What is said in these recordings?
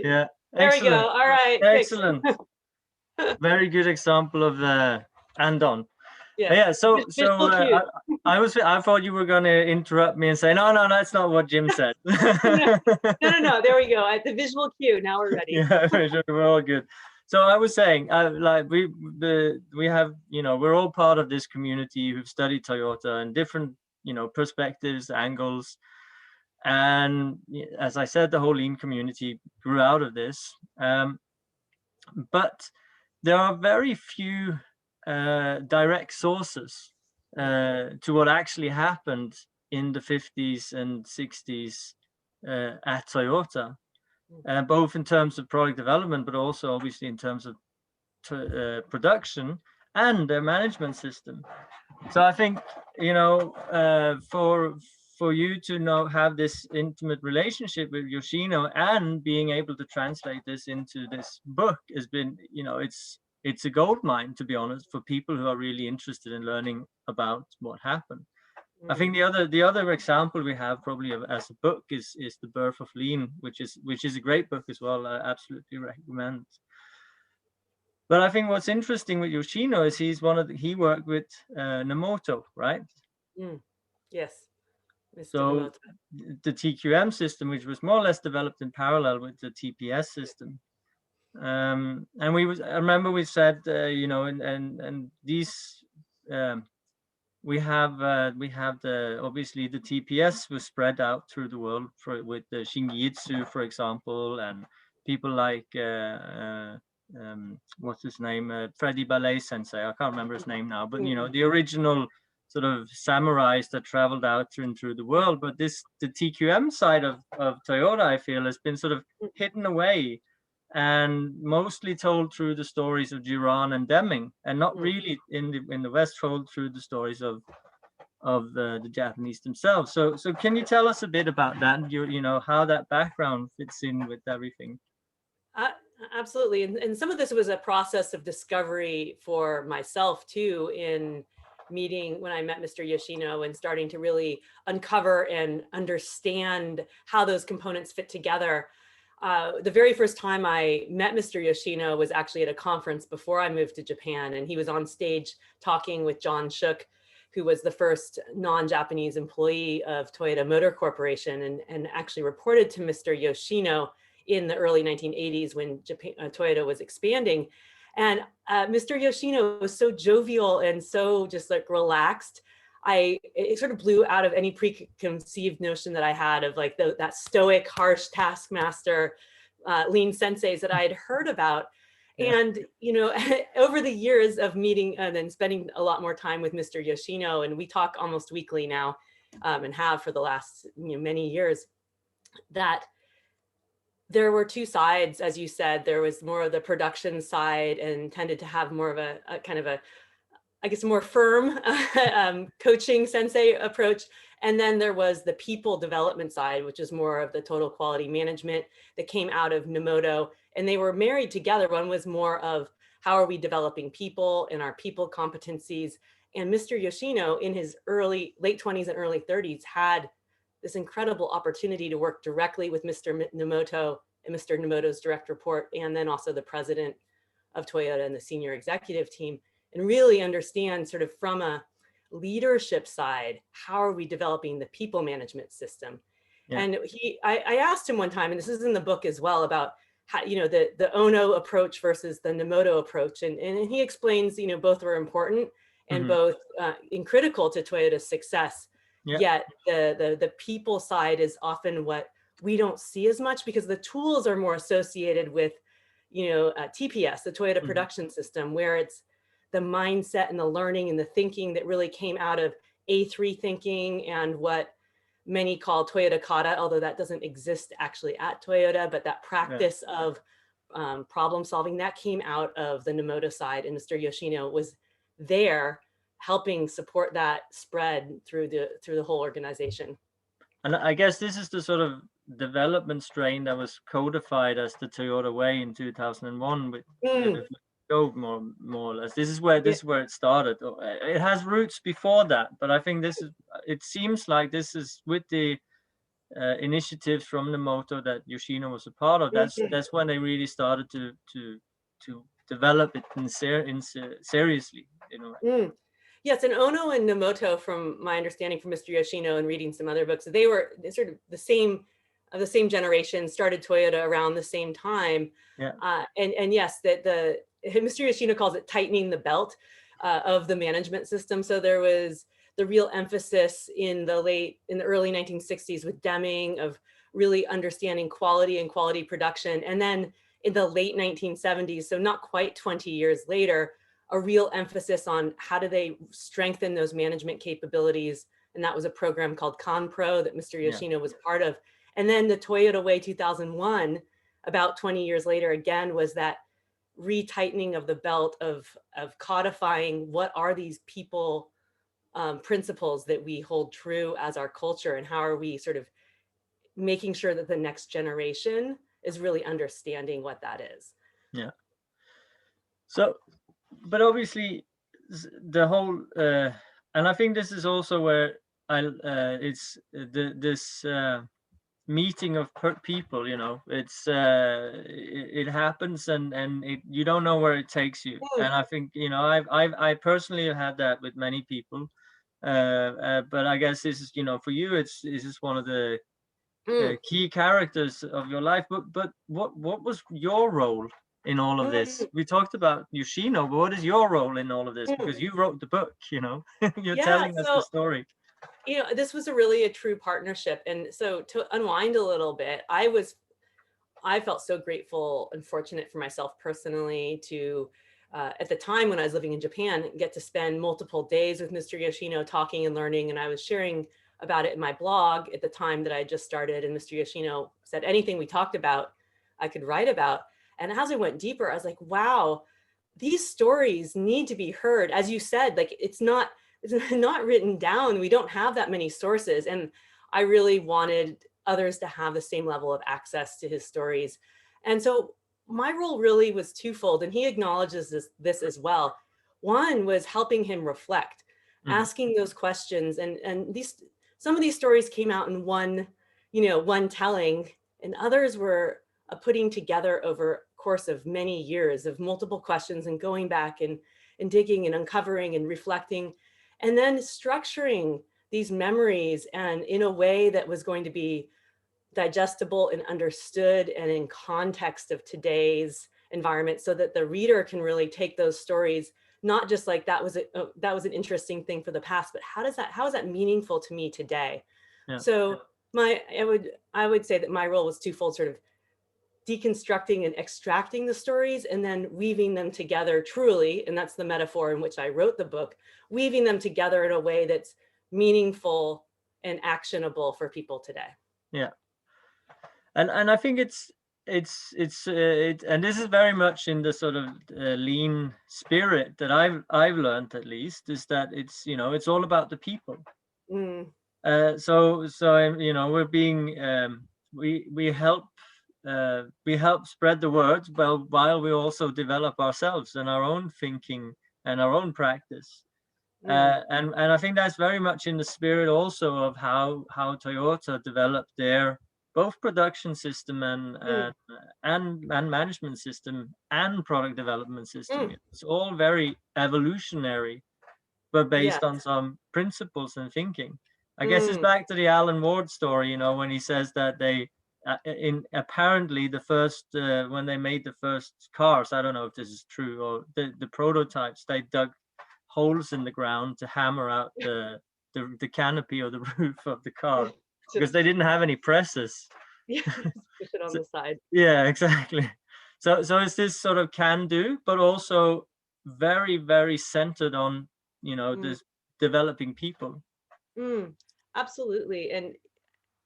Yeah, There we go. excellent, All right, fixed. excellent. Very good example of and on. Yes. Yeah, Visual cues. I thought you were going to interrupt me and say, no, no, that's not what Jim said. No, no. There we go. At the visual cue. Now we're ready. Yeah, for sure, we're all good. So I was saying, like we have, we're all part of this community who've studied Toyota and different, perspectives, angles, and as I said, the whole lean community grew out of this. But there are very few direct sources to what actually happened in the 50s and 60s at Toyota, both in terms of product development, but also obviously in terms of production and their management system. So I think, for you to have this intimate relationship with Yoshino and being able to translate this into this book has been, it's a gold mine, to be honest, for people who are really interested in learning about what happened. I think the other example we have probably as a book is The Birth of Lean, which is a great book as well. I absolutely recommend. But I think what's interesting with Yoshino is he worked with Nemoto, right? Yes, Mr. So Nemoto. the TQM system, which was more or less developed in parallel with the TPS system. And I remember we said, and these, we have obviously the TPS was spread out through the world with the Shingijutsu, for example, and people like what's his name, Freddy Ballet Sensei. I can't remember his name now, but the original sort of samurais that traveled out through the world. But the TQM side of Toyota, I feel, has been sort of hidden away and mostly told through the stories of Duran and Deming, and not really in the West told through the stories of the Japanese themselves. So can you tell us a bit about that? How that background fits in with everything. Absolutely, and some of this was a process of discovery for myself too, in meeting when I met Mr. Yoshino and starting to really uncover and understand how those components fit together. The very first time I met Mr. Yoshino was actually at a conference before I moved to Japan, and he was on stage talking with John Shook, who was the first non-Japanese employee of Toyota Motor Corporation, and actually reported to Mr. Yoshino in the early 1980s when Toyota was expanding. And Mr. Yoshino was so jovial and so just like relaxed. It sort of blew out of any preconceived notion that I had of like that stoic, harsh taskmaster, lean senseis that I had heard about. Yeah. And, over the years of meeting and then spending a lot more time with Mr. Yoshino, and we talk almost weekly now, and have for the last many years, that there were two sides, as you said. There was more of the production side and tended to have more of a kind of I guess, more firm coaching sensei approach. And then there was the people development side, which is more of the total quality management that came out of Nemoto. And they were married together. One was more of how are we developing people and our people competencies. And Mr. Yoshino in his late 20s and early 30s had this incredible opportunity to work directly with Mr. Nemoto and Mr. Nemoto's direct report, and then also the president of Toyota and the senior executive team, and really understand sort of from a leadership side, how are we developing the people management system? Yeah. And I asked him one time, and this is in the book as well, about how, the Ono approach versus the Nemoto approach. And he explains, both were important and both critical to Toyota's success. Yeah. Yet the people side is often what we don't see as much, because the tools are more associated with, TPS, the Toyota production system, where it's the mindset and the learning and the thinking that really came out of A3 thinking and what many call Toyota Kata, although that doesn't exist actually at Toyota, but that practice of problem solving, that came out of the Nemoto side, and Mr. Yoshino was there helping support that spread through the whole organization. And I guess this is the sort of development strain that was codified as the Toyota way in 2001 with go more or less. This is where it started. It has roots before that, but I think it seems like this is with the initiatives from the moto that Yoshino was a part of, that's when they really started to develop it seriously, you know. Mm. Yes, and Ono and Nomoto, from my understanding from Mr. Yoshino and reading some other books, they were sort of the same generation, started Toyota around the same time. Yeah. And yes, that the Mr. Yoshino calls it tightening the belt of the management system. So there was the real emphasis in the early 1960s with Deming of really understanding quality and quality production. And then in the late 1970s, so not quite 20 years later, a real emphasis on how do they strengthen those management capabilities. And that was a program called ConPro that Mr. Yoshino was part of. And then the Toyota Way 2001, about 20 years later, again, was that retightening of the belt of codifying what are these people principles that we hold true as our culture, and how are we sort of making sure that the next generation is really understanding what that is. Yeah. So, but obviously the whole and I think this is also where it's this meeting of people, you know, it happens, and you don't know where it takes you. And I think, you know, I personally have had that with many people, but I guess this is, you know, for you, this is one of the key characters of your life. But what was your role in all of this? We talked about Yoshino, but what is your role in all of this? Because you wrote the book, you know, you're Yeah, telling us the so story. you know, this was really a true partnership. And so to unwind a little bit, I felt so grateful and fortunate for myself personally to, at the time when I was living in Japan, get to spend multiple days with Mr. Yoshino talking and learning. And I was sharing about it in my blog at the time that I just started. And Mr. Yoshino said anything we talked about, I could write about. And as I went deeper, I was like, wow, these stories need to be heard. As you said, like it's not written down. We don't have that many sources. And I really wanted others to have the same level of access to his stories. And so my role really was twofold, and he acknowledges this as well. One was helping him reflect, asking those questions, and some of these stories came out in one telling, and others were putting together over a course of many years of multiple questions and going back and digging and uncovering and reflecting, and then structuring these memories and in a way that was going to be digestible and understood and in context of today's environment, so that the reader can really take those stories not just like that was an interesting thing for the past, but how is that meaningful to me today? Yeah. So I would say that my role was twofold, sort of deconstructing and extracting the stories and then weaving them together truly, and that's the metaphor in which I wrote the book, weaving them together in a way that's meaningful and actionable for people today. Yeah. And I think and this is very much in the sort of lean spirit that I've learned, at least, is that it's, you know, it's all about the people. So you know, we're being we help spread the word, while we also develop ourselves and our own thinking and our own practice. And I think that's very much in the spirit also of how Toyota developed their both production system and management system and product development system. It's all very evolutionary, but based on some principles and thinking. I guess it's back to the Alan Ward story, you know, when he says that they apparently the first when they made the first cars, I don't know if this is true, or the prototypes, they dug holes in the ground to hammer out the canopy or the roof of the car, because they didn't have any presses. Yeah, push it on the side. Yeah, exactly. So it's this sort of can do, but also very, very centered on, you know, this developing people. Absolutely. And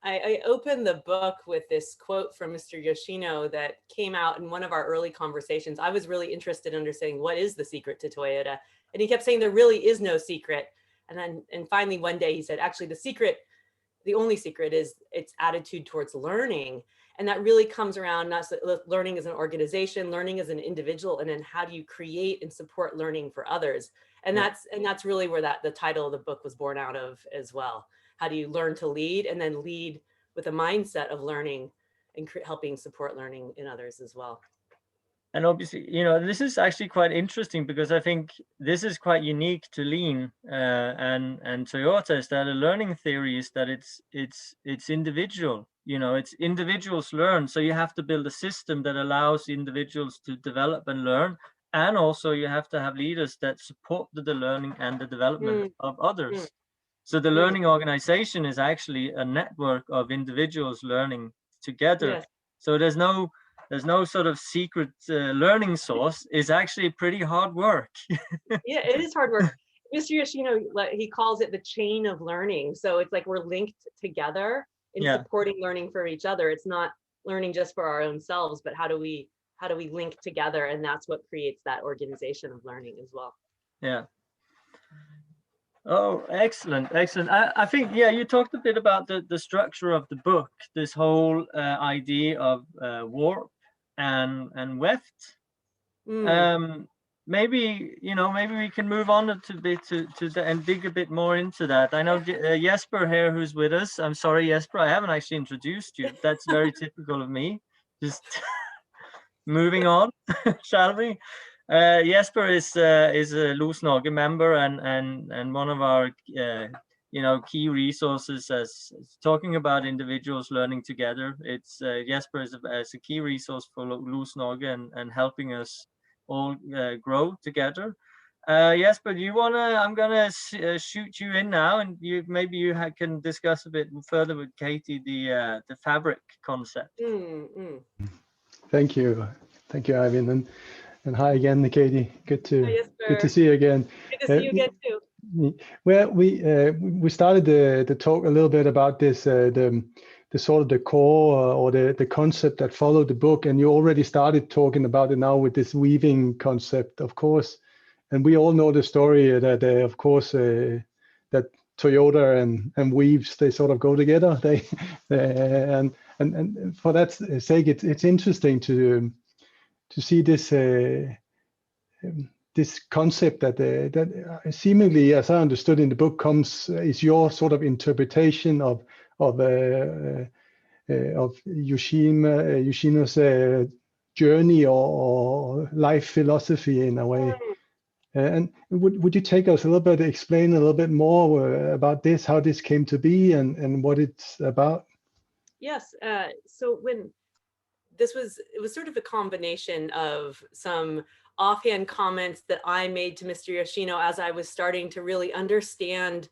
I opened the book with this quote from Mr. Yoshino that came out in one of our early conversations. I was really interested in understanding what is the secret to Toyota. And he kept saying there really is no secret. And finally one day he said, actually the only secret is its attitude towards learning. And that really comes around not learning as an organization, learning as an individual, and then how do you create and support learning for others. And that's really where the title of the book was born out of as well. How do you learn to lead, and then lead with a mindset of learning and helping support learning in others as well. And obviously, this is actually quite interesting, because I think this is quite unique to Lean and Toyota, is that a learning theory is that it's individual. It's individuals learn, so you have to build a system that allows individuals to develop and learn, and also you have to have leaders that support the learning and the development Mm, of mm, others. So the mm. learning organization is actually a network of individuals learning together. Yes. So there's no sort of secret learning source. It's actually pretty hard work. Yeah, it is hard work. Mr. Yoshino, he calls it the chain of learning. So it's like we're linked together in Yeah, supporting learning for each other. It's not learning just for our own selves, but how do we link together? And that's what creates that organization of learning as well. yeah. Oh, excellent, excellent. I think, yeah, you talked a bit about the structure of the book, this whole idea of warp and weft. Mm. Um, maybe we can move on and dig a bit more into that. I know Jesper here, who's with us. I'm sorry, Jesper, I haven't actually introduced you. That's very typical of me. Just moving on, shall we? Jesper is a Loose Norge member and one of our key resources as talking about individuals learning together. It's Jesper is a key resource for Loose Norge and helping us all grow together. Jesper, do you wanna? I'm gonna shoot you in now, and maybe you can discuss a bit further with Katie the fabric concept. Mm, mm. Thank you, Ivan, and hi again, Katie. Good Hi, to Jesper. see you again. Good to see you again too. Well, we started the talk a little bit about this the sort of the core or the concept that followed the book, and you already started talking about it now with this weaving concept, of course. And we all know the story that of course that Toyota and weaves, they sort of go together. They and for that sake, it's interesting to see this this concept that seemingly, as I understood in the book, is your sort of interpretation of Yoshino's journey or life philosophy in a way. And would you take us a little bit, explain a little bit more about this, how this came to be, and what it's about? Yes. So when it was sort of a combination of some offhand comments that I made to Mr. Yoshino as I was starting to really understand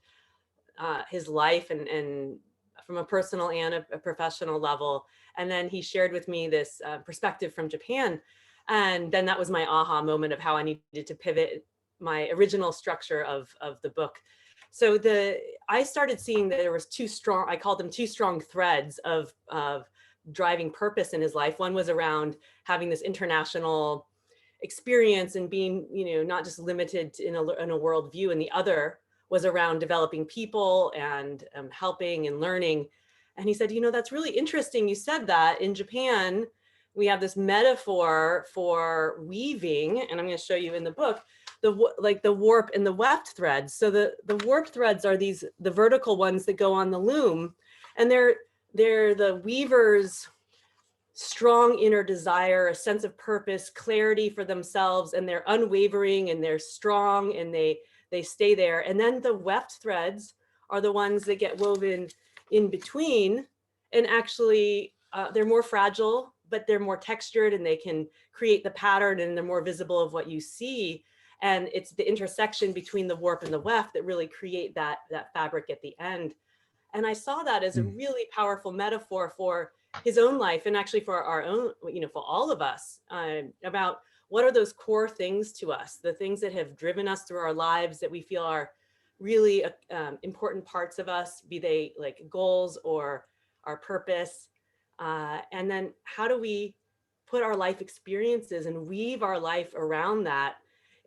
his life and from a personal and a professional level. And then he shared with me this perspective from Japan. And then that was my aha moment of how I needed to pivot my original structure of the book. So I started seeing that there was I called them two strong threads of driving purpose in his life. One was around having this international experience and being, not just limited in a world view, and the other was around developing people and helping and learning. And he said, that's really interesting. You said that in Japan, we have this metaphor for weaving, and I'm going to show you in the book, the warp and the weft threads. So the warp threads are the vertical ones that go on the loom, and they're the weaver's strong inner desire, a sense of purpose, clarity for themselves, and they're unwavering and they're strong and they stay there. And then the weft threads are the ones that get woven in between, and actually they're more fragile, but they're more textured and they can create the pattern and they're more visible of what you see. And it's the intersection between the warp and the weft that really create that fabric at the end. And I saw that as a really powerful metaphor for his own life, and actually for our own, for all of us, about what are those core things to us, the things that have driven us through our lives that we feel are really important parts of us, be they like goals or our purpose. And then how do we put our life experiences and weave our life around that,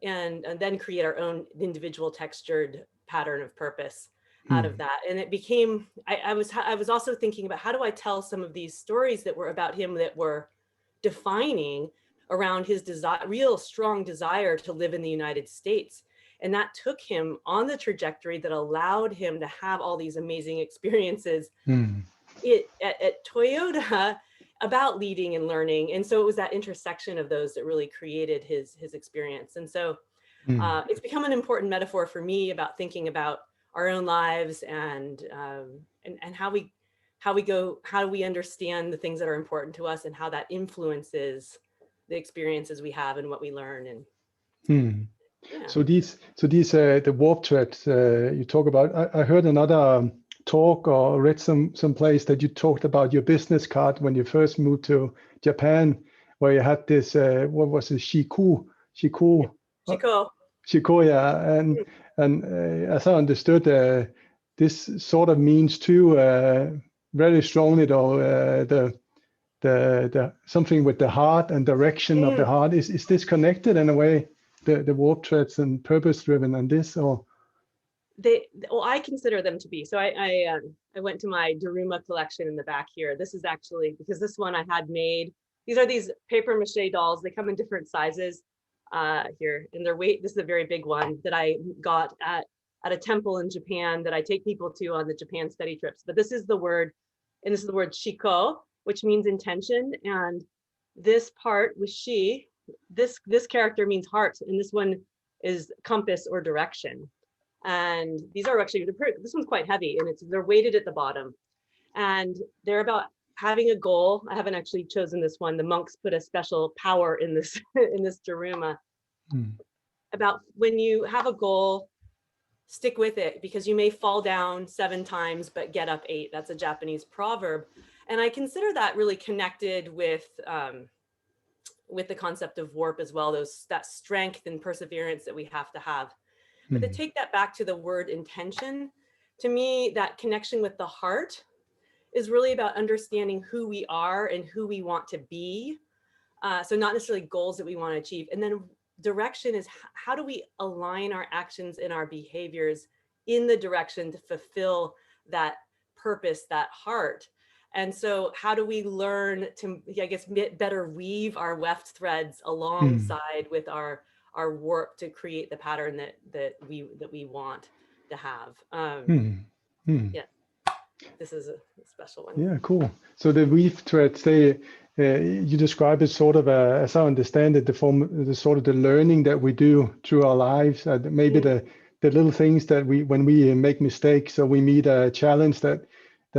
and then create our own individual textured pattern of purpose out of that. And it became, I was also thinking about, how do I tell some of these stories that were about him that were defining around his real strong desire to live in the United States. And that took him on the trajectory that allowed him to have all these amazing experiences at Toyota about leading and learning. And so it was that intersection of those that really created his experience. And so it's become an important metaphor for me about thinking about our own lives and how we understand the things that are important to us and how that influences the experiences we have and what we learn. And yeah. So these the warp threads you talk about. I heard another talk or read some place that you talked about your business card when you first moved to Japan, where you had this what was it, Shiko, yeah, and as I understood, this sort of means too very strongly though the something with the heart and direction of the heart. Is this connected in a way? The warp threads and purpose driven and this, or well, I consider them to be. So I went to my Daruma collection in the back here. This is actually, because this one I had made. These are these paper mache dolls. They come in different sizes here, and their weight. This is a very big one that I got at a temple in Japan that I take people to on the Japan study trips. But this is the word, and this is the word shiko, which means intention. And this part with she, this character means heart, and this one is compass or direction. And these are actually, this one's quite heavy, and they're weighted at the bottom, and they're about having a goal. I haven't actually chosen this one. The monks put a special power in this in this Daruma about when you have a goal, stick with it, because you may fall down 7 times but get up 8. That's a Japanese proverb, and I consider that really connected with the concept of warp as well. That strength and perseverance that we have to have. But to take that back to the word intention, to me, that connection with the heart is really about understanding who we are and who we want to be. So not necessarily goals that we want to achieve. And then direction is how do we align our actions and our behaviors in the direction to fulfill that purpose, that heart. And so how do we learn to, I guess, better weave our weft threads alongside with our warp to create the pattern that we want to have. Yeah, this is a special one. Yeah, cool. So the weave threads, you describe it sort of as I understand it, the sort of the learning that we do through our lives, maybe the little things that when we make mistakes or we meet a challenge, that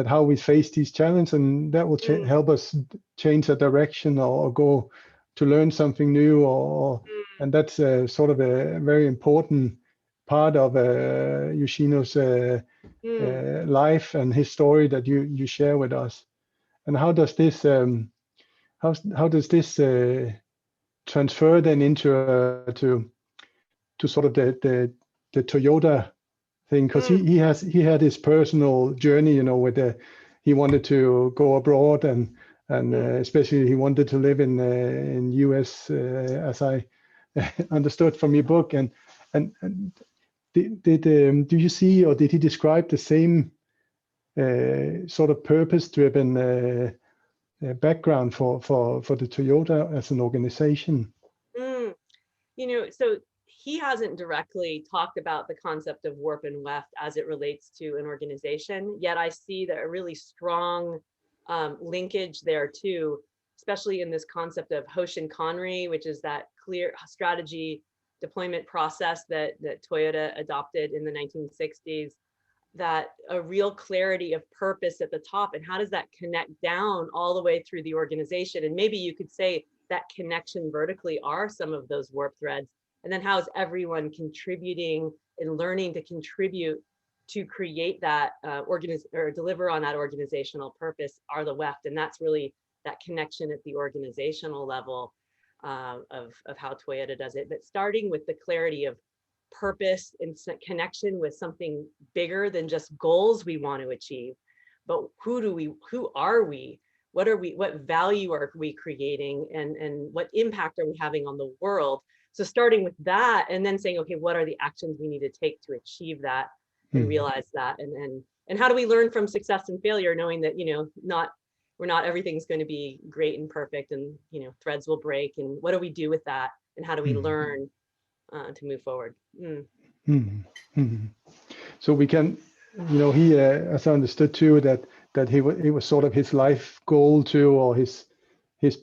how we face these challenges, and that will help us change the direction or go to learn something new, and that's sort of a very important part of Yoshino's life and his story that you share with us. And how does this how does this transfer then into to sort of the Toyota thing? Because he had his personal journey, with he wanted to go abroad and especially he wanted to live in US, as I understood from your book. And do you see, or did he describe the same sort of purpose-driven background for the Toyota as an organization? So he hasn't directly talked about the concept of warp and weft as it relates to an organization, yet I see that a really strong linkage there too, especially in this concept of Hoshin Kanri, which is that clear strategy deployment process that Toyota adopted in the 1960s, that a real clarity of purpose at the top, and how does that connect down all the way through the organization? And maybe you could say that connection vertically are some of those warp threads, and then how is everyone contributing and learning to contribute to create that or deliver on that organizational purpose are the weft. And that's really that connection at the organizational level of how Toyota does it, but starting with the clarity of purpose and connection with something bigger than just goals we want to achieve, but who are we, what value are we creating, and what impact are we having on the world? So starting with that, and then saying, okay, what are the actions we need to take to achieve that and realize that, and how do we learn from success and failure, knowing that not everything's going to be great and perfect, and threads will break, and what do we do with that, and how do we learn to move forward? So we can, he, as I understood too, that that it was sort of his life goal to, or his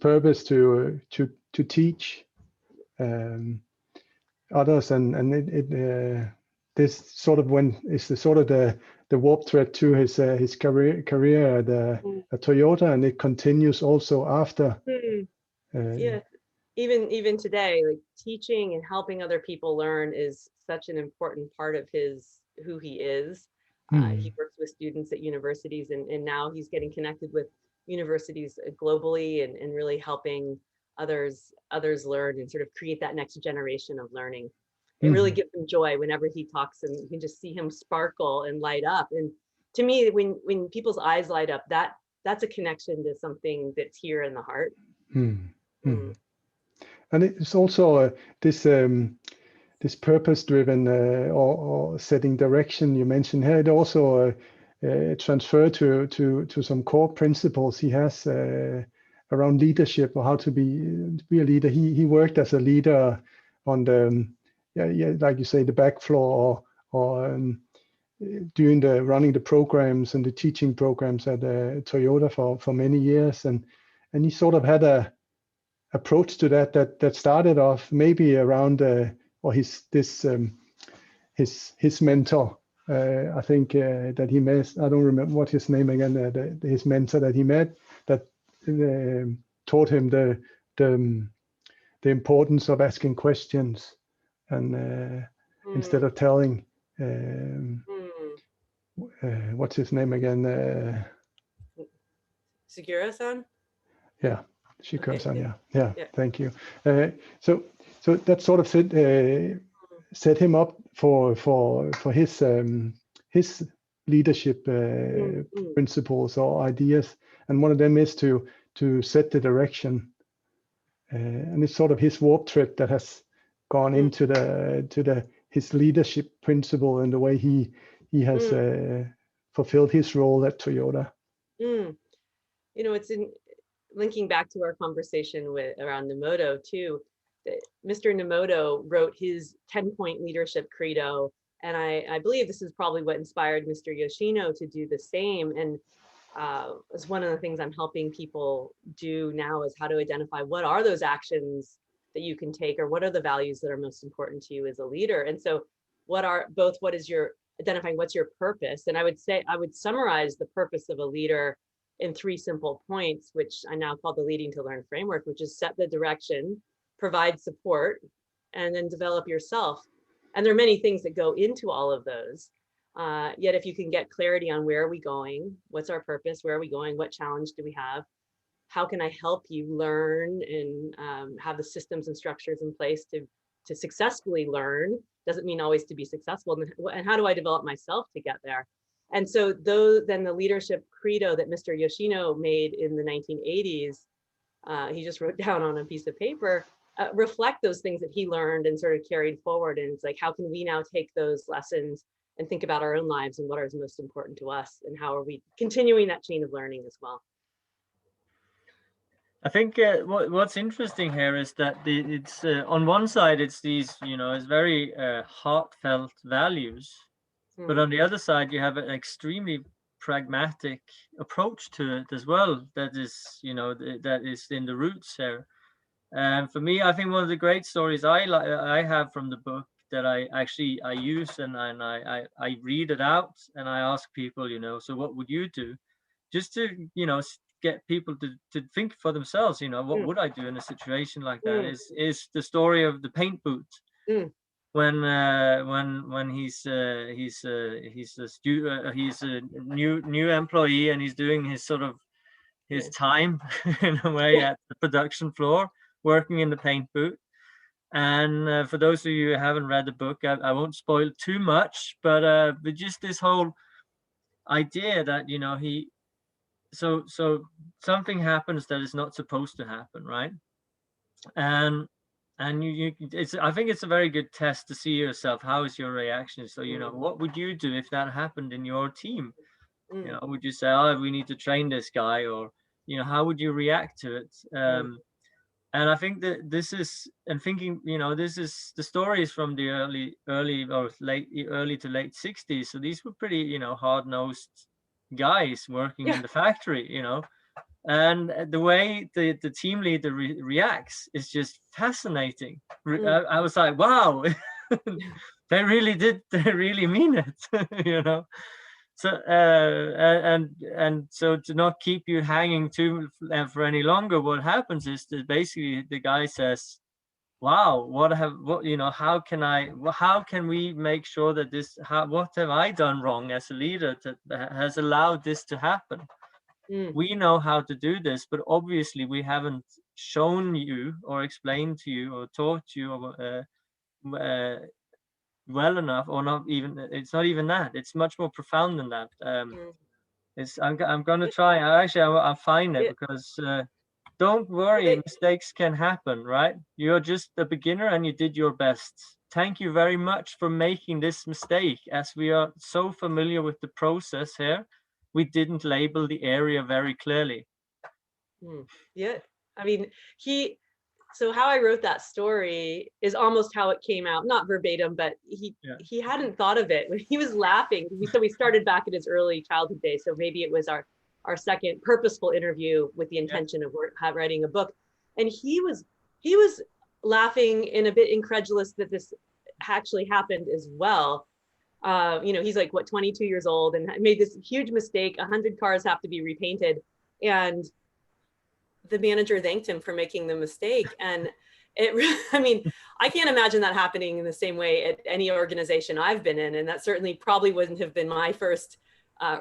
purpose to teach others, and this sort of is the sort of the warp thread to his career at Toyota, and it continues also after. Yeah, even today, like teaching and helping other people learn is such an important part of who he is. He works with students at universities, and now he's getting connected with universities globally, and really helping others learn and sort of create that next generation of learning. It really gives him joy whenever he talks, and you can just see him sparkle and light up. And to me, when people's eyes light up, that's a connection to something that's here in the heart. And it's also this purpose-driven or setting direction you mentioned here. It also transfer to some core principles he has around leadership, or how to be a leader. He worked as a leader on the like you say, the back floor, or doing running the programs and the teaching programs at Toyota for many years, and he sort of had a approach to that started off maybe around or his mentor. I think that he met. I don't remember what his name again. His mentor that he met, that taught him the importance of asking questions, and instead of telling. What's his name again? Segura-san? Yeah, Shikura-san. Okay. Yeah. Thank you. So that sort of set him up for his leadership principles or ideas, and one of them is to set the direction, and it's sort of his warp thread that has gone into his leadership principle and the way he has fulfilled his role at Toyota. It's linking back to our conversation around Nomoto too. Mr. Nomoto wrote his 10-point leadership credo, and I believe this is probably what inspired Mr. Yoshino to do the same. And it's one of the things I'm helping people do now, is how to identify what are those actions that you can take, or what are the values that are most important to you as a leader. And so identifying what's your purpose. And I would summarize the purpose of a leader in 3 simple points, which I now call the Leading to Learn framework, which is set the direction, provide support, and then develop yourself. And there are many things that go into all of those. Yet if you can get clarity on where are we going, what's our purpose, where are we going, what challenge do we have, how can I help you learn, and have the systems and structures in place to successfully learn. Doesn't mean always to be successful. And how do I develop myself to get there? And so then the leadership credo that Mr. Yoshino made in the 1980s, he just wrote down on a piece of paper, reflect those things that he learned and sort of carried forward. And it's like, how can we now take those lessons and think about our own lives and what is most important to us, and how are we continuing that chain of learning as well? I think what's interesting here is that it's on one side, it's these, it's very heartfelt values, but on the other side, you have an extremely pragmatic approach to it as well. That is, that is in the roots there. And for me, I think one of the great stories I have from the book that I use, and I read it out, and I ask people, so what would you do? Just to, get people to think for themselves, what would I do in a situation like that? Is the story of the paint boot. When he's a new employee, and he's doing his sort of his time in a way at the production floor, working in the paint booth. And for those of you who haven't read the book, I won't spoil too much, but just this whole idea that so something happens that is not supposed to happen, right? And I think it's a very good test to see yourself. How is your reaction? So what would you do if that happened in your team? Would you say, oh, we need to train this guy, or how would you react to it? And I think that this is, and thinking, this is the stories from the early to late 60s. So these were pretty, hard-nosed guys working in the factory, you know. And the way the team leader reacts is just fascinating. I was like, wow, they really mean it, you know. So and so to not keep you hanging too for any longer, what happens is that basically the guy says, wow, what you know, how can we make sure that what have I done wrong as a leader that has allowed this to happen? We know how to do this, but obviously we haven't shown you or explained to you or taught you well enough, or not even. It's not even that. It's much more profound than that. I'm going to try. I'll find it, Yeah. because don't worry, They- mistakes can happen, right? You're just a beginner and you did your best. Thank you very much for making this mistake. As we are so familiar with the process here, we didn't label the area very clearly. Yeah. I mean, so how I wrote that story is almost how it came out, not verbatim, but he hadn't thought of it when he was laughing. So we started back in his early childhood days. So maybe it was our second purposeful interview with the intention of writing a book. And he was laughing and a bit incredulous that this actually happened as well. You know, he's like, what, 22 years old, and made this huge mistake. 100 cars have to be repainted. And the manager thanked him for making the mistake. And I mean, I can't imagine that happening in the same way at any organization I've been in. And that certainly probably wouldn't have been my first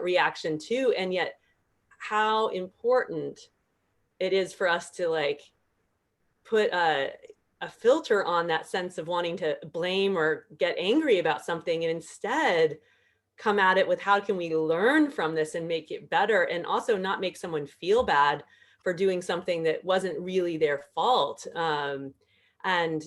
reaction too. And yet how important it is for us to like put a filter on that sense of wanting to blame or get angry about something, and instead come at it with how can we learn from this and make it better, and also not make someone feel bad for doing something that wasn't really their fault. And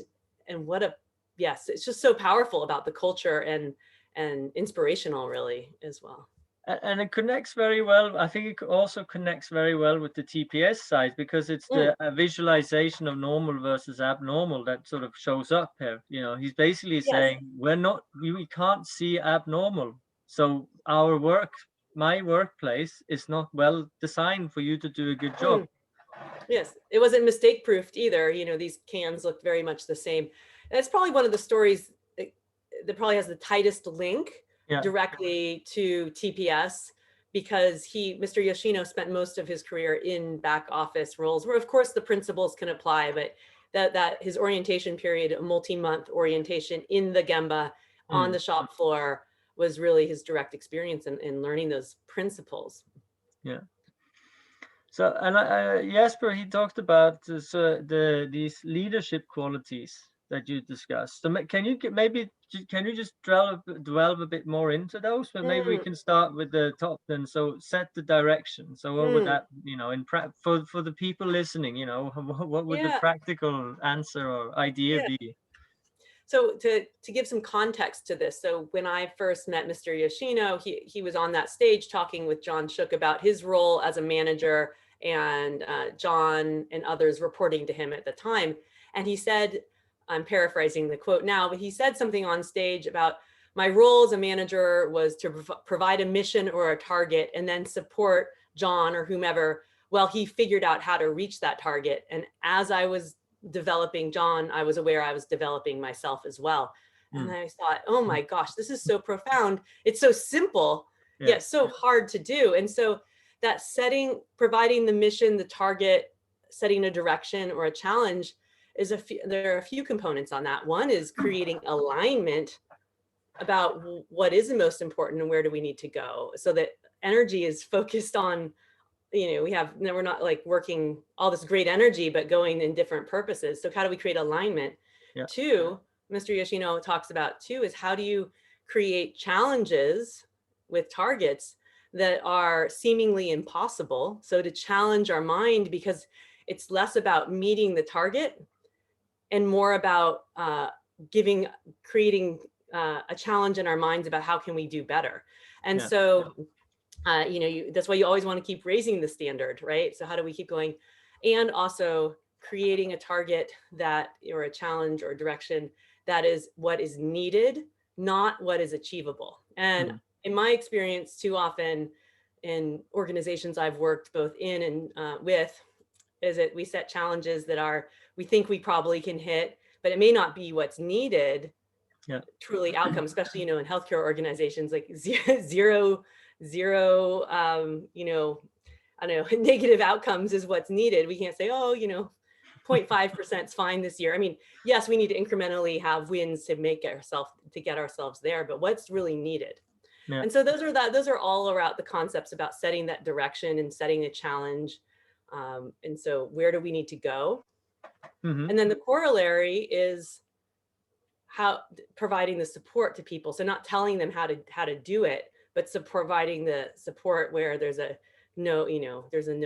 what a, yes, it's just so powerful about the culture and inspirational really as well. And it connects very well. I think it also connects very well with the TPS side, because it's the visualization of normal versus abnormal that sort of shows up here. You know, he's basically saying we can't see abnormal. So my workplace is not well designed for you to do a good job. Yes, it wasn't mistake proofed either. You know, these cans looked very much the same. And it's probably one of the stories that probably has the tightest link directly to TPS, because Mr. Yoshino spent most of his career in back office roles, where of course the principles can apply, but that his orientation period, a multi-month orientation in the Gemba on the shop floor, was really his direct experience in learning those principles. Yeah. So, and Jesper, he talked about these leadership qualities that you discussed. So can you just delve a bit more into those? But maybe we can start with the top then. So set the direction. So what would that, you know, for the people listening, you know, what would the practical answer or idea be? So to give some context to this, so when I first met Mr. Yoshino, he was on that stage talking with John Shook about his role as a manager, and John and others reporting to him at the time. And he said, I'm paraphrasing the quote now, but he said something on stage about, my role as a manager was to provide a mission or a target and then support John or whomever while he figured out how to reach that target. And as I was developing John, I was aware I was developing myself as well. And I thought, oh my gosh, this is so profound. It's so simple, yet so hard to do. And so that providing the mission, the target, setting a direction or a challenge there are a few components on that. One is creating alignment about what is the most important and where do we need to go, so that energy is focused on, you know, we're not like working all this great energy, but going in different purposes. So how do we create alignment? Two, Mr. Yoshino talks about too, is how do you create challenges with targets that are seemingly impossible? So to challenge our mind, because it's less about meeting the target and more about creating a challenge in our minds about how can we do better. And so you know, that's why you always want to keep raising the standard, right? So how do we keep going? And also creating a target or a challenge or direction that is what is needed, not what is achievable. And in my experience, too often in organizations I've worked both in and with, is that we set challenges that we think we probably can hit, but it may not be what's needed. Yeah. Truly outcome, especially, in healthcare organizations, like zero, I don't know, negative outcomes is what's needed. We can't say, oh, 0.5% is fine this year. I mean, yes, we need to incrementally have wins to get ourselves there, but what's really needed? Yeah. And so those are all around the concepts about setting that direction and setting a challenge. And so where do we need to go? Mm-hmm. And then the corollary is how providing the support to people. So not telling them how to do it, but providing the support where there's a no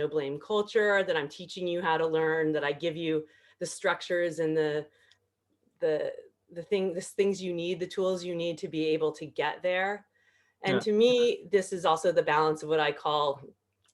blame culture, that I'm teaching you how to learn, that I give you the structures and the things you need, the tools you need to be able to get there. And to me, this is also the balance of what I call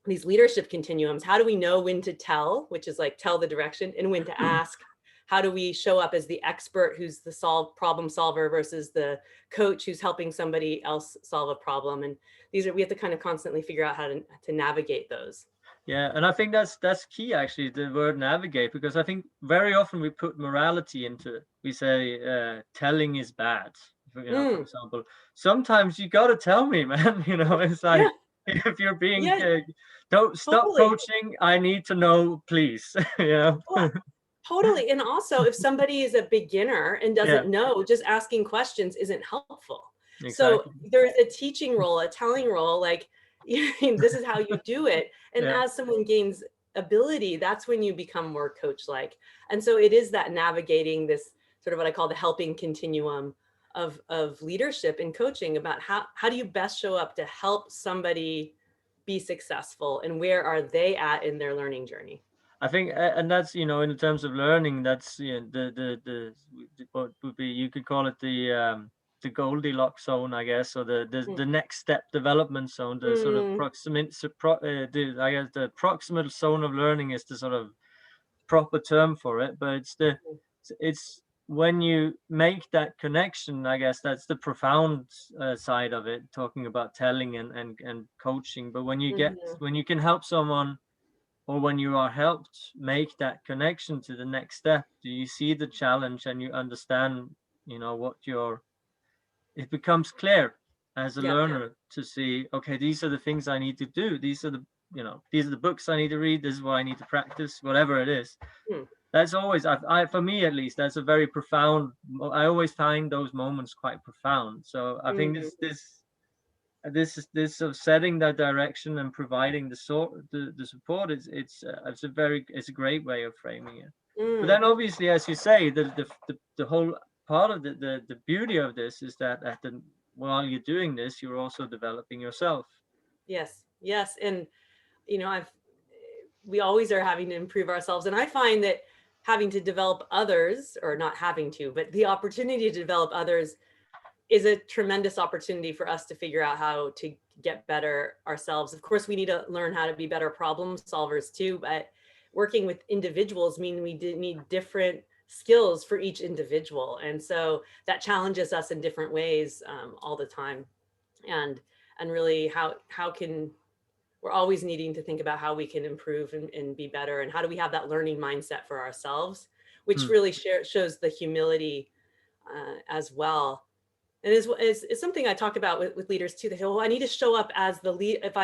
these leadership continuums. How do we know when to tell, which is like tell the direction, and when to ask? How do we show up as the expert who's the problem solver versus the coach who's helping somebody else solve a problem? And we have to kind of constantly figure out how to navigate those. Yeah, and I think that's key, actually, the word navigate, because I think very often we put morality into it. We say telling is bad, for example. Sometimes you got to tell me, man. It's like, if you're being don't stop coaching, I need to know, please. Well, totally. And also, if somebody is a beginner and doesn't know, just asking questions isn't helpful. Exactly. So there's a teaching role, a telling role, like, this is how you do it. And as someone gains ability, that's when you become more coach-like. And so it is that navigating this sort of what I call the helping continuum of leadership and coaching, about how do you best show up to help somebody be successful, and where are they at in their learning journey? I think, and that's, in terms of learning, that's the what would be, you could call it the Goldilocks zone, I guess, or the next step development zone, the sort of the proximal zone of learning is the sort of proper term for it, but it's when you make that connection, I guess that's the profound side of it, talking about telling and coaching. But when you can help someone, or when you are helped make that connection to the next step, do you see the challenge and you understand, it becomes clear as a learner to see, okay, these are the things I need to do. These are the books I need to read. This is what I need to practice, whatever it is. That's always, for me at least, that's a very profound, I always find those moments quite profound. So I think this of setting that direction and providing the support it's a great way of framing it. But then obviously, as you say, the whole part of the beauty of this is that while you're doing this, you're also developing yourself. Yes. And we always are having to improve ourselves, and I find that having to develop others, or not having to, but the opportunity to develop others, is a tremendous opportunity for us to figure out how to get better ourselves. Of course, we need to learn how to be better problem solvers too, but working with individuals we need different skills for each individual. And so that challenges us in different ways all the time. And really we're always needing to think about how we can improve and be better, and how do we have that learning mindset for ourselves, which really shows the humility as well. And it's something I talk about with leaders too. They say, well, I need to show up as the lead. If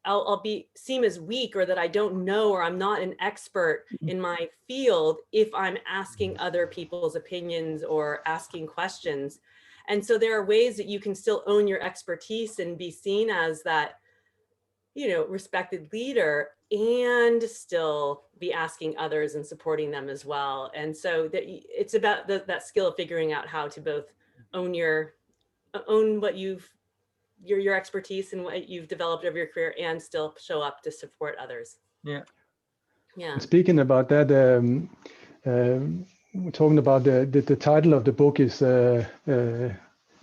I'll seem as weak, or that I don't know, or I'm not an expert in my field, if I'm asking other people's opinions or asking questions. And so there are ways that you can still own your expertise and be seen as that, respected leader, and still be asking others and supporting them as well. And so it's about that skill of figuring out how to both own what your expertise and what you've developed over your career, and still show up to support others. Yeah. Speaking about that, we're talking about the title of the book is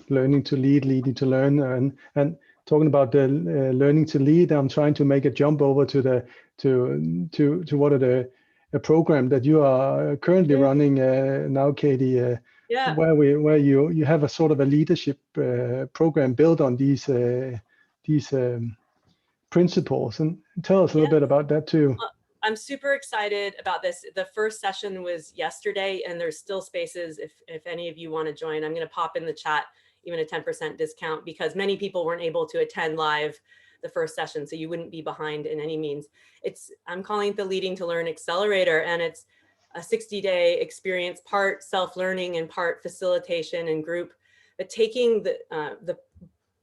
Learning to Lead, Leading to Learn, and talking about the learning to lead. I'm trying to make a jump over to what are a program that you are currently running now, Katie. Where you have a sort of a leadership program built on these principles. And tell us a little bit about that too. I'm super excited about this. The first session was yesterday, and there's still spaces if any of you want to join. I'm going to pop in the chat even a 10% discount, because many people weren't able to attend live the first session, so you wouldn't be behind in any means. I'm calling it the Leading to Learn Accelerator, and it's a 60-day experience, part self-learning and part facilitation and group, but taking the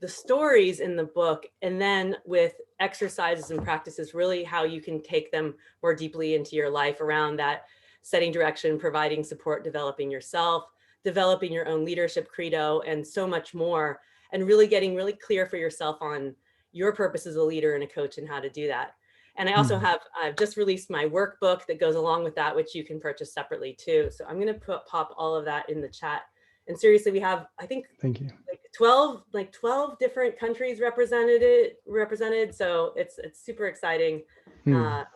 stories in the book, and then with exercises and practices, really how you can take them more deeply into your life around that setting direction, providing support, developing yourself, developing your own leadership credo, and so much more, and really getting really clear for yourself on your purpose as a leader and a coach and how to do that. And I also I've just released my workbook that goes along with that, which you can purchase separately too. So I'm going to pop all of that in the chat. And seriously, we have, I think, Thank you. like 12 different countries represented. So it's super exciting to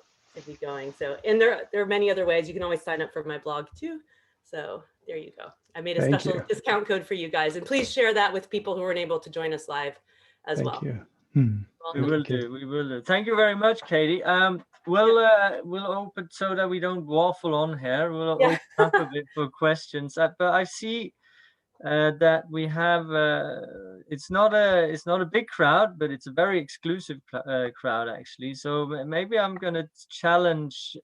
be going. So, and there are many other ways. You can always sign up for my blog too. So there you go. I made a special discount code for you guys, and please share that with people who weren't able to join us live as well. Thank you. We will do. We will do. Thank you very much, Katie. We'll open so that we don't waffle on here. We'll open up a bit for questions. But I see that we have. It's not a big crowd, but it's a very exclusive crowd actually. So maybe I'm gonna challenge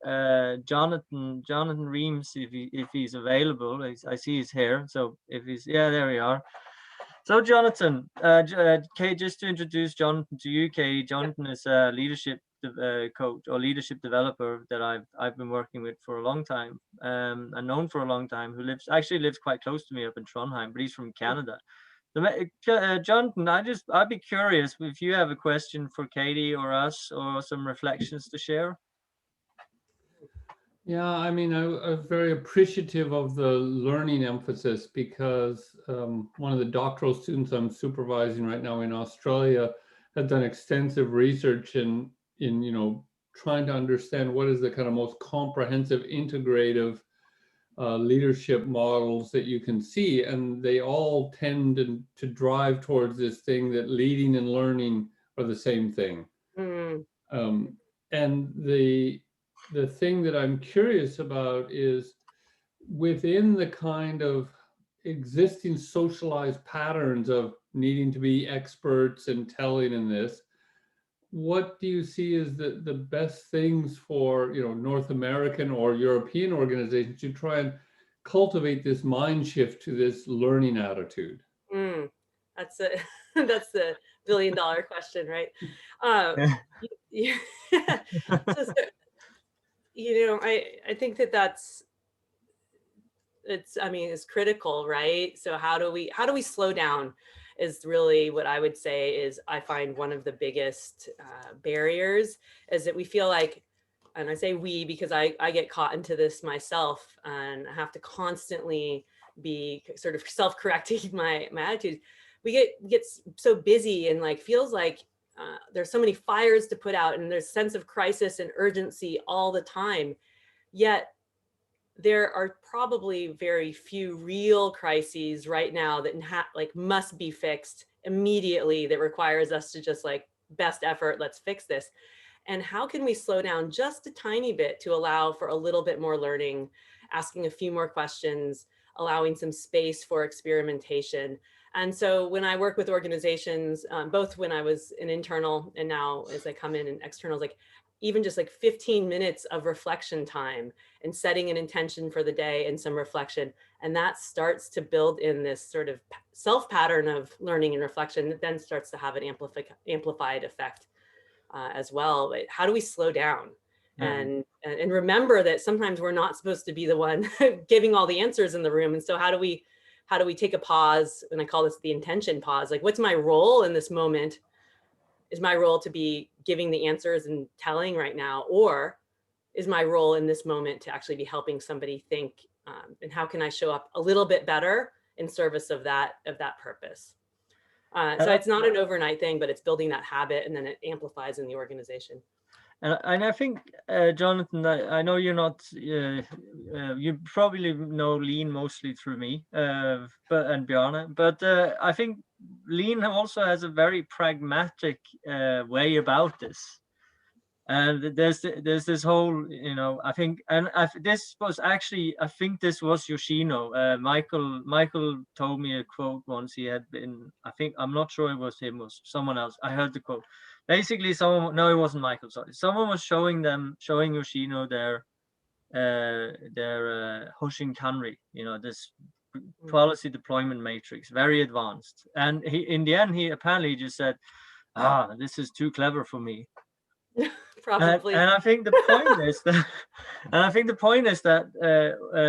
Jonathan Reams if he's available. I see he's here. So if he's there we are. So Jonathan, Kate, just to introduce Jonathan to you, Katie. Jonathan is a leadership coach or leadership developer that I've been working with for a long time, and known for a long time. Who actually lives quite close to me up in Trondheim, but he's from Canada. So, Jonathan, I'd be curious if you have a question for Katie or us, or some reflections to share. Yeah, I mean, I'm very appreciative of the learning emphasis, because one of the doctoral students I'm supervising right now in Australia has done extensive research in trying to understand what is the kind of most comprehensive, integrative leadership models that you can see, and they all tend to drive towards this thing that leading and learning are the same thing. And the thing that I'm curious about is, within the kind of existing socialized patterns of needing to be experts and telling in this, what do you see as the best things for North American or European organizations to try and cultivate this mind shift to this learning attitude? That's the billion-dollar question, right? I think it's critical, right? So how do we slow down is really what I would say is, I find one of the biggest barriers is that we feel like, and I say we because I get caught into this myself, and I have to constantly be sort of self-correcting my attitude. We get so busy, and feels like there's so many fires to put out, and there's a sense of crisis and urgency all the time. Yet there are probably very few real crises right now that must be fixed immediately, that requires us to just best effort, let's fix this. And how can we slow down just a tiny bit to allow for a little bit more learning, asking a few more questions, allowing some space for experimentation. And so when I work with organizations, both when I was an internal and now as I come in externals, even just 15 minutes of reflection time and setting an intention for the day and some reflection. And that starts to build in this sort of self pattern of learning and reflection that then starts to have an amplified effect as well. But how do we slow down and remember that sometimes we're not supposed to be the one giving all the answers in the room? And so how do we take a pause? And I call this the intention pause. What's my role in this moment? Is my role to be giving the answers and telling right now, or is my role in this moment to actually be helping somebody think, and how can I show up a little bit better in service of that purpose? So it's not an overnight thing, but it's building that habit, and then it amplifies in the organization. And I think, Jonathan, I know you're not, you probably know Lean mostly through me, and Bjarne, but I think Lean also has a very pragmatic way about this. And there's this whole, you know, I think, and this was actually, I think this was Yoshino. Michael told me a quote once. He had been, I think, I'm not sure it was him, it was someone else. I heard the quote. Basically, someone, no, it wasn't Michael. Sorry, someone was showing Yoshino their Hoshin Kanri, you know, this policy deployment matrix, very advanced. And he, in the end, he apparently just said, this is too clever for me. Probably. And I think the point is that,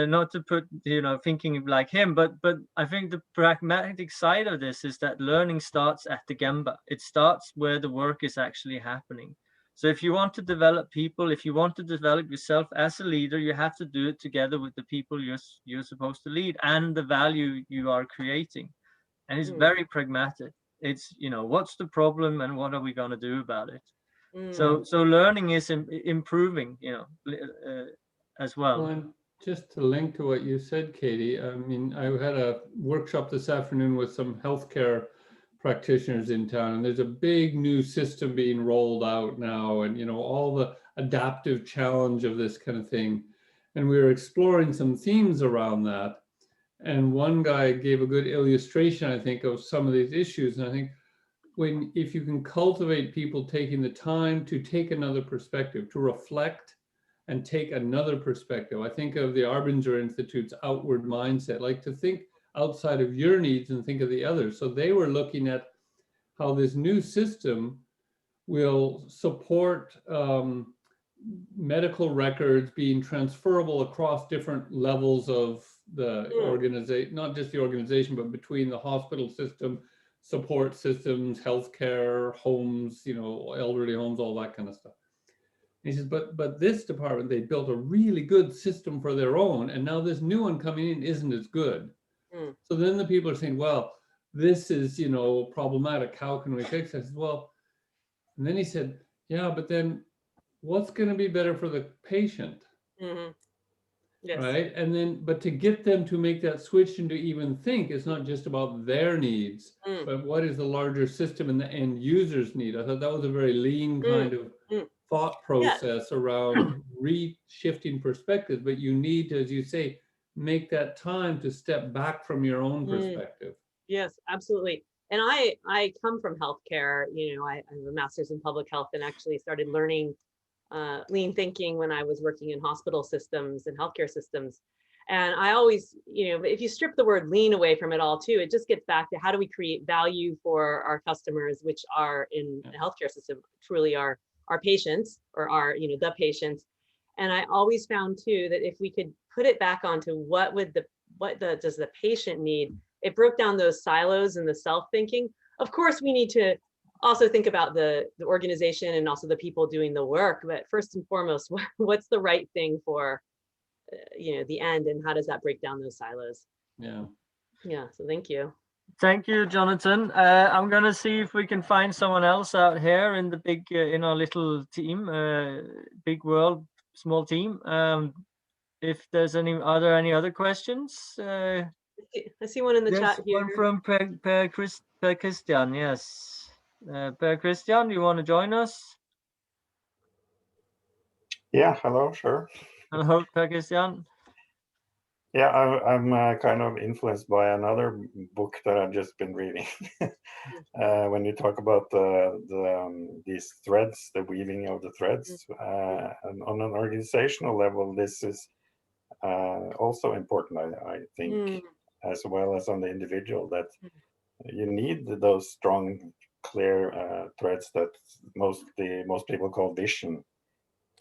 not to put, you know, thinking like him, but I think the pragmatic side of this is that learning starts at the Gemba. It starts where the work is actually happening. So if you want to develop people, if you want to develop yourself as a leader, you have to do it together with the people you're supposed to lead and the value you are creating. And it's very pragmatic. It's, you know, what's the problem and what are we going to do about it? So learning is improving, you know, as well. And just to link to what you said, Katie, I mean, I had a workshop this afternoon with some healthcare practitioners in town, and there's a big new system being rolled out now, and, you know, all the adaptive challenge of this kind of thing. And we were exploring some themes around that. And one guy gave a good illustration, I think, of some of these issues. And I think if you can cultivate people taking the time to take another perspective, to reflect and take another perspective. I think of the Arbinger Institute's outward mindset, like to think outside of your needs and think of the others. So they were looking at how this new system will support medical records being transferable across different levels of the organization, not just the organization, but between the hospital system, support systems, healthcare, homes, you know, elderly homes, all that kind of stuff. And he says, but this department, they built a really good system for their own, and now this new one coming in isn't as good. So then the people are saying, well, this is, you know, problematic. How can we fix it? I said, well, and then he said, yeah, but then what's going to be better for the patient? Yes. Right. And then, but to get them to make that switch and to even think, it's not just about their needs, but what is the larger system and the end user's need. I thought that was a very lean kind of thought process around re-shifting perspectives, but you need to, as you say, make that time to step back from your own perspective. Yes, absolutely. And I come from healthcare, you know, I have a master's in public health and actually started learning lean thinking when I was working in hospital systems and healthcare systems. And I always, you know, if you strip the word lean away from it all too, it just gets back to how do we create value for our customers, which are in the healthcare system, truly our patients, or our, you know, the patients. And I always found too, that if we could put it back onto what does the patient need, it broke down those silos and the self-thinking. Of course, we need to also think about the organization and also the people doing the work, but first and foremost, what's the right thing for you know, the end, and how does that break down those silos? Yeah. So thank you. Thank you, Jonathan. I'm gonna see if we can find someone else out here in the big in our little team, big world, small team. If there's any, are there any other questions? I see one in the chat here. One from Per Christian. Yes, Per Christian, you want to join us? Yeah, hello, sure. Hello, Per Christian. Yeah, I'm kind of influenced by another book that I've just been reading. When you talk about these threads, the weaving of the threads, and on an organizational level, this is also important, I think, as well as on the individual, that you need those strong, clear threads that most people call vision,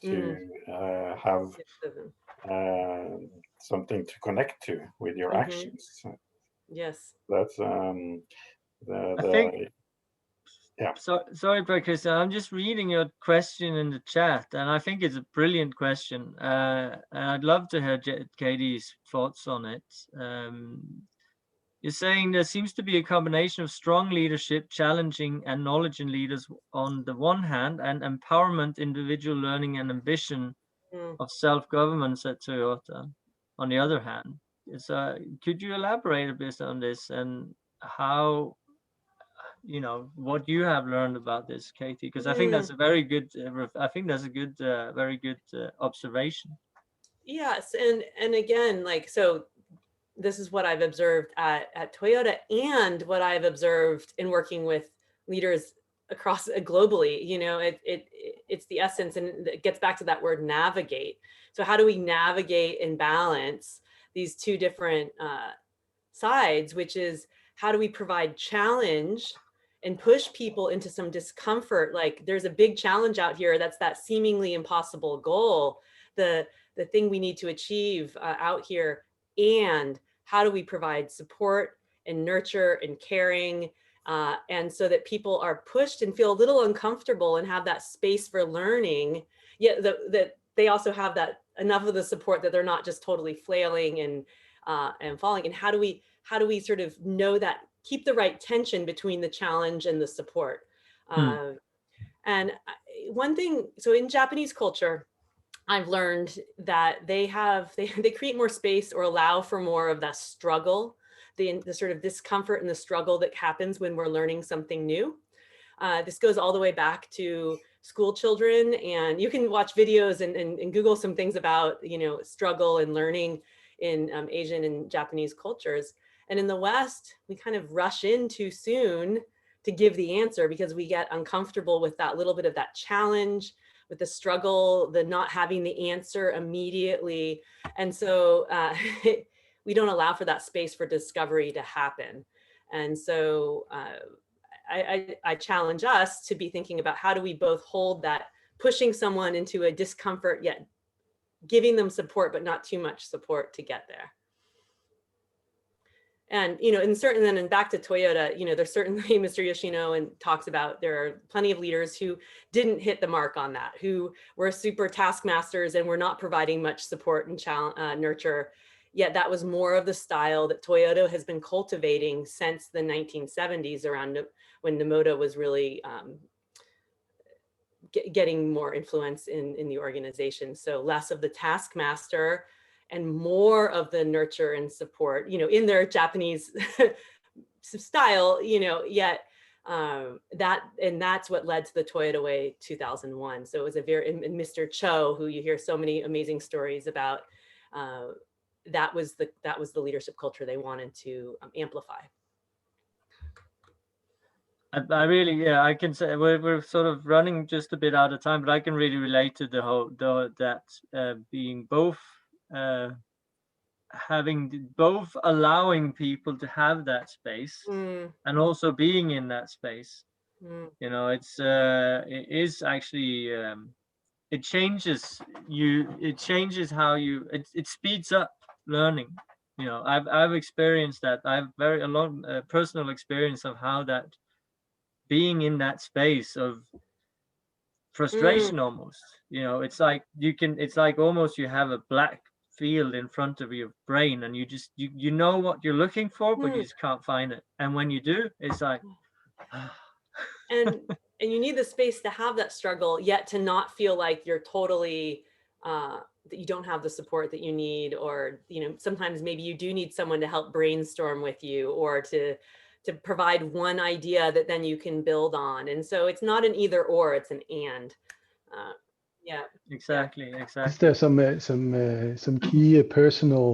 to have something to connect to with your actions. Yes. That's I think, yeah. So sorry, Christian. I'm just reading your question in the chat, and I think it's a brilliant question. And I'd love to hear Katie's thoughts on it. You're saying there seems to be a combination of strong leadership, challenging and knowledge in leaders on the one hand, and empowerment, individual learning, and ambition of self-governance at Toyota on the other hand. So could you elaborate a bit on this and how what you have learned about this, Katie, because I think that's a very good, very good observation. Yes, and again, like, so this is what I've observed at Toyota, and what I've observed in working with leaders across globally. It's the essence, and it gets back to that word navigate. So how do we navigate and balance these two different sides, which is how do we provide challenge and push people into some discomfort? Like, there's a big challenge out here, that's that seemingly impossible goal, the thing we need to achieve out here. And how do we provide support and nurture and caring, and so that people are pushed and feel a little uncomfortable and have that space for learning, yet that they also have that enough of the support that they're not just totally flailing and falling. And how do we sort of know that, keep the right tension between the challenge and the support? And one thing, so in Japanese culture, I've learned that they create more space, or allow for more of that struggle, the sort of discomfort and the struggle that happens when we're learning something new. This goes all the way back to school children, and you can watch videos and Google some things about, struggle and learning in Asian and Japanese cultures. And in the West, we kind of rush in too soon to give the answer, because we get uncomfortable with that little bit of that challenge, with the struggle, the not having the answer immediately. And so we don't allow for that space for discovery to happen. And so I challenge us to be thinking about, how do we both hold that, pushing someone into a discomfort, yet giving them support, but not too much support to get there. And, and back to Toyota, there's certainly Mr. Yoshino and talks about, there are plenty of leaders who didn't hit the mark on that, who were super taskmasters and were not providing much support and nurture. Yet that was more of the style that Toyota has been cultivating since the 1970s, around when Nomoda was really getting more influence in the organization. So less of the taskmaster and more of the nurture and support, in their Japanese style, yet that's what led to the Toyota Way 2001. So it was and Mr. Cho, who you hear so many amazing stories about, that was the leadership culture they wanted to amplify. I really, I can say we're sort of running just a bit out of time, but I can really relate to being both, allowing people to have that space, and also being in that space. It is actually, it changes how it speeds up learning. I've experienced that. I have a long personal experience of how that, being in that space of frustration, almost, it's like almost you have a black field in front of your brain, and you know what you're looking for, but you just can't find it. And when you do, it's like and you need the space to have that struggle, yet to not feel like you're totally that you don't have the support that you need, or sometimes maybe you do need someone to help brainstorm with you, or to provide one idea that then you can build on. And so it's not an either or, it's an and. Yeah. Exactly. Is there some key personal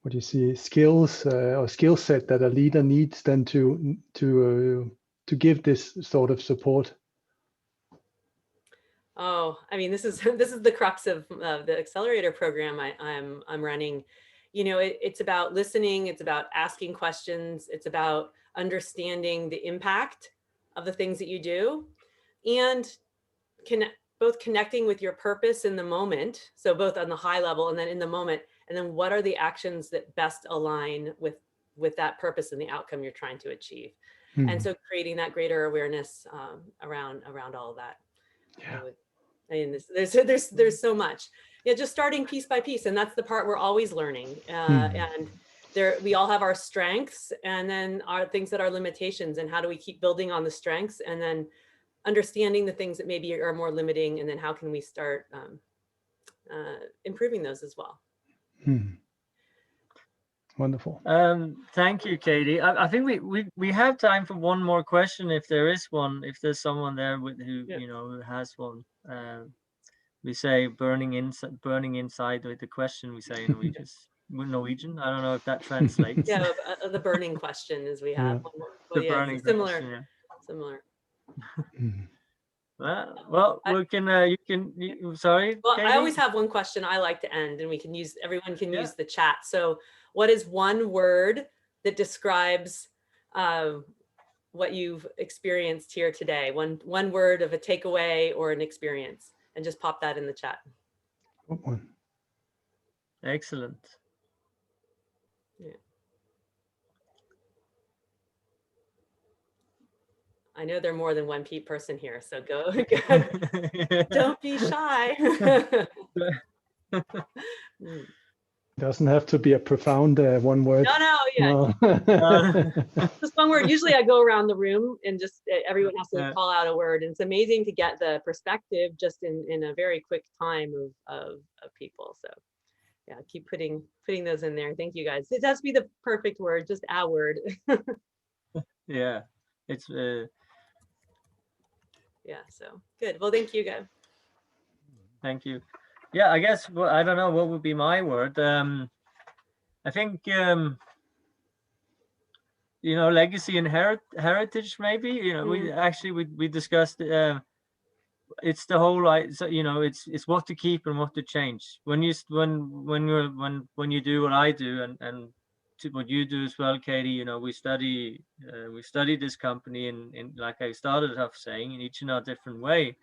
what do you see, skills or skill set that a leader needs then to give this sort of support? Oh, I mean, this is the crux of the accelerator program I'm running. It's about listening. It's about asking questions. It's about understanding the impact of the things that you do, and both connecting with your purpose in the moment. So both on the high level and then in the moment, and then what are the actions that best align with that purpose and the outcome you're trying to achieve. And so creating that greater awareness around all of that. Yeah. There's so much. Yeah, just starting piece by piece, and that's the part we're always learning. And we all have our strengths, and then our things that are limitations, and how do we keep building on the strengths, and then understanding the things that maybe are more limiting, and then how can we start improving those as well. Wonderful. Thank you, Katie. I think we have time for one more question, if there is one. If there's someone there who who has one. We say burning inside with the question. We say in Norwegian. Norwegian. I don't know if that translates. Yeah, the burning question is we have. Yeah. The burning similar. question, yeah. Similar. Well, we can. Sorry. Well, Katie? I always have one question I like to end, and we can use, everyone can use the chat. So what is one word that describes what you've experienced here today? One word of a takeaway or an experience, and just pop that in the chat. Excellent. Yeah. I know there are more than one person here, so go. Don't be shy. Doesn't have to be a profound one word. No, yeah. No. Just one word. Usually I go around the room and just everyone has to call out a word. And it's amazing to get the perspective just in a very quick time of people. So yeah, keep putting those in there. Thank you guys. It has to be the perfect word, just a word. Yeah, it's yeah, so good. Well, thank you guys. Thank you. Yeah, I guess, well, I don't know what would be my word. I think legacy and heritage, maybe. We discussed it's the whole, it's what to keep and what to change. When you do what I do and what you do as well, Katie, we study this company in like I started off saying, in each in our different way.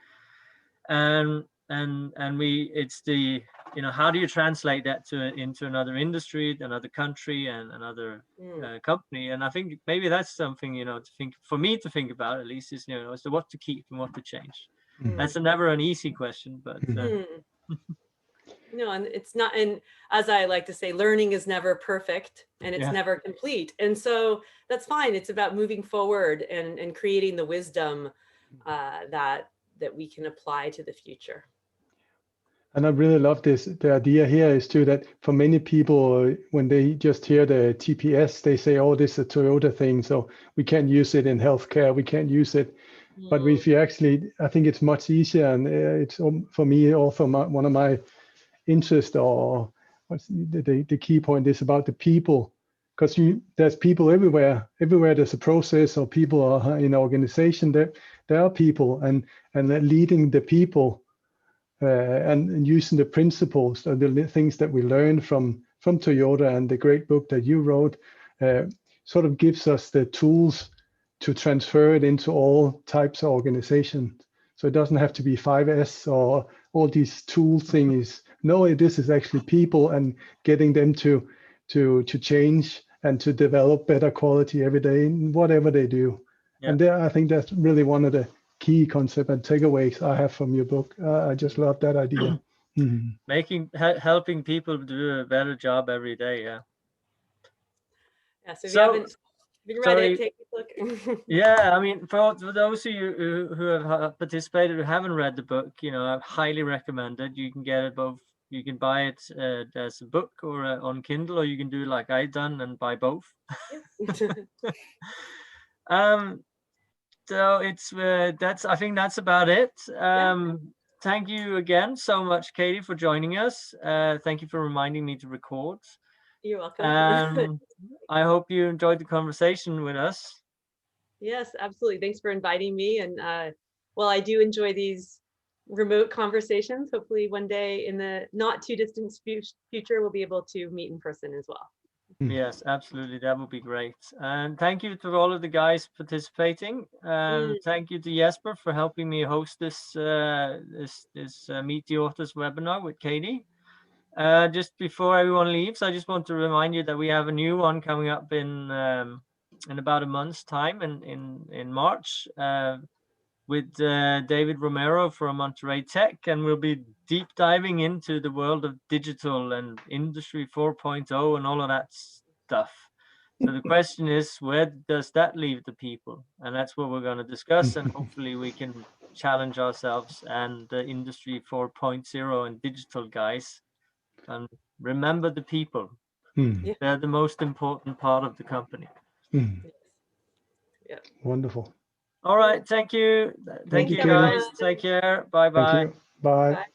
And it's the, how do you translate that into another industry, another country, and another company? And I think maybe that's something, for me to think about, at least, is, as to what to keep and what to change. That's never an easy question, but no, and it's not, and as I like to say, learning is never perfect and it's never complete. And so that's fine. It's about moving forward and creating the wisdom that we can apply to the future. And I really love this. The idea here is too that for many people, when they just hear the TPS, they say, "Oh, this is a Toyota thing, so we can't use it in healthcare. We can't use it." But if you actually, I think it's much easier, and it's for me also one of my interests, or what's the key point is about the people, because there's people everywhere. Everywhere there's a process, or people are in an organization. There are people, and leading the people. And using the principles or the things that we learned from Toyota and the great book that you wrote sort of gives us the tools to transfer it into all types of organizations. So it doesn't have to be 5S or all these tool things. No, this is actually people and getting them to change and to develop better quality every day in whatever they do. Yeah. And I think that's really one of the key concept and takeaways I have from your book. I just love that idea. Helping people do a better job every day. Yeah. Yeah. So if you haven't read it, take a look. Yeah, I mean, for those of you who have participated, who haven't read the book, I highly recommend it. You can get it both. You can buy it as a book or on Kindle, or you can do like I've done and buy both. So it's I think that's about it. Thank you again so much, Katie, for joining us. Thank you for reminding me to record. You're welcome. I hope you enjoyed the conversation with us. Yes, absolutely. Thanks for inviting me. And well, I do enjoy these remote conversations. Hopefully one day in the not too distant future, we'll be able to meet in person as well. Yes, absolutely. That would be great. And thank you to all of the guys participating. Thank you to Jesper for helping me host this Meet the Authors webinar with Katie. Just before everyone leaves, I just want to remind you that we have a new one coming up in about a month's time in March with David Romero from Monterey Tech, and we'll be deep diving into the world of digital and Industry 4.0 and all of that stuff. So the question is, where does that leave the people? And that's what we're going to discuss, and hopefully we can challenge ourselves and the Industry 4.0 and digital guys. And remember the people. Hmm. They're the most important part of the company. Hmm. Yeah. Wonderful. All right. Thank you. Thank you, you, Katie. guys. Take care. Bye bye. Thank you. Bye. Bye.